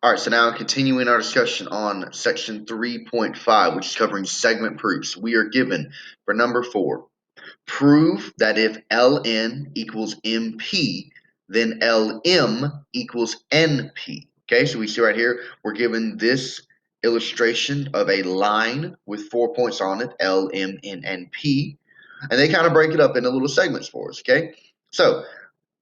All right, so now continuing our discussion on section 3.5, which is covering segment proofs. We are given for number 4, prove that if Ln equals MP, then Lm equals NP. Okay, so we see right here, we're given this illustration of a line with 4 points on it, L, M, N, and P, and they kind of break it up into little segments for us, okay? So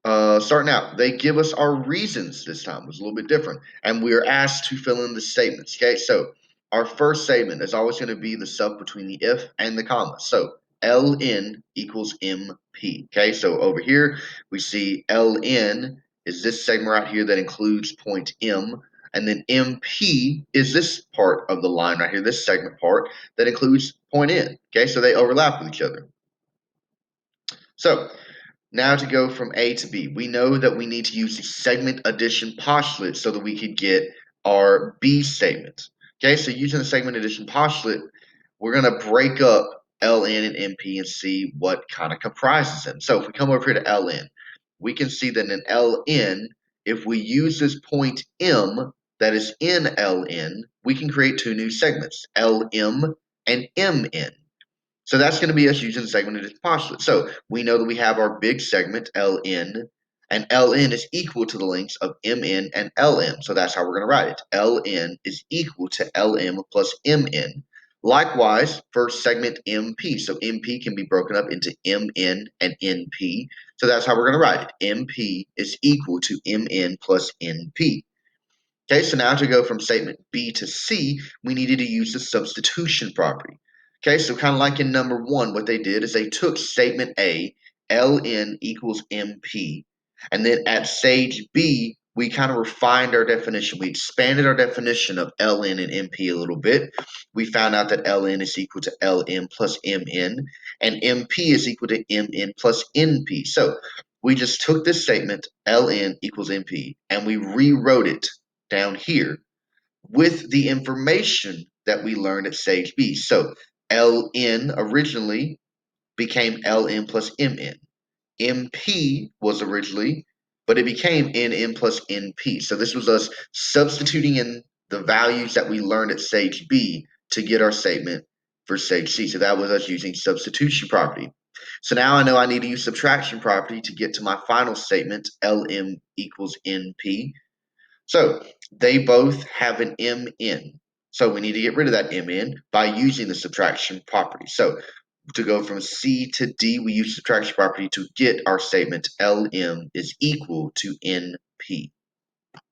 starting out, they give us our reasons this time. It was a little bit different. And we are asked to fill in the statements. Okay, so our first statement is always going to be the sub between the if and the comma. So Ln equals MP. Okay, so over here we see Ln is this segment right here that includes point M. And then MP is this part of the line right here, this segment part that includes point N. Okay, so they overlap with each other. So now to go from A to B, we know that we need to use the segment addition postulate so that we could get our B statement. Okay, so using the segment addition postulate, we're going to break up Ln and MP and see what kind of comprises them. So if we come over here to Ln, we can see that in Ln, if we use this point M that is in Ln, we can create two new segments, Lm and Mn. So that's going to be us using the segment addition postulate. So we know that we have our big segment, Ln, and Ln is equal to the lengths of Mn and Lm. So that's how we're going to write it. Ln is equal to Lm plus Mn. Likewise, for segment MP. So MP can be broken up into Mn and Np. So that's how we're going to write it. MP is equal to Mn plus Np. Okay, so now to go from statement B to C, we needed to use the substitution property. Okay, so kind of like in number 1, what they did is they took statement A, Ln equals MP, and then at stage B, we kind of refined our definition. We expanded our definition of Ln and MP a little bit. We found out that Ln is equal to Lm plus Mn, and MP is equal to Mn plus Np. So we just took this statement, Ln equals MP, and we rewrote it down here with the information that we learned at stage B. So Ln originally became Ln plus Mn. MP was originally, but it became Nn plus Np. So this was us substituting in the values that we learned at stage B to get our statement for stage C. So that was us using substitution property. So now I know I need to use subtraction property to get to my final statement, Lm equals Np. So they both have an Mn. So we need to get rid of that Mn by using the subtraction property. So to go from C to D, we use subtraction property to get our statement Lm is equal to Np.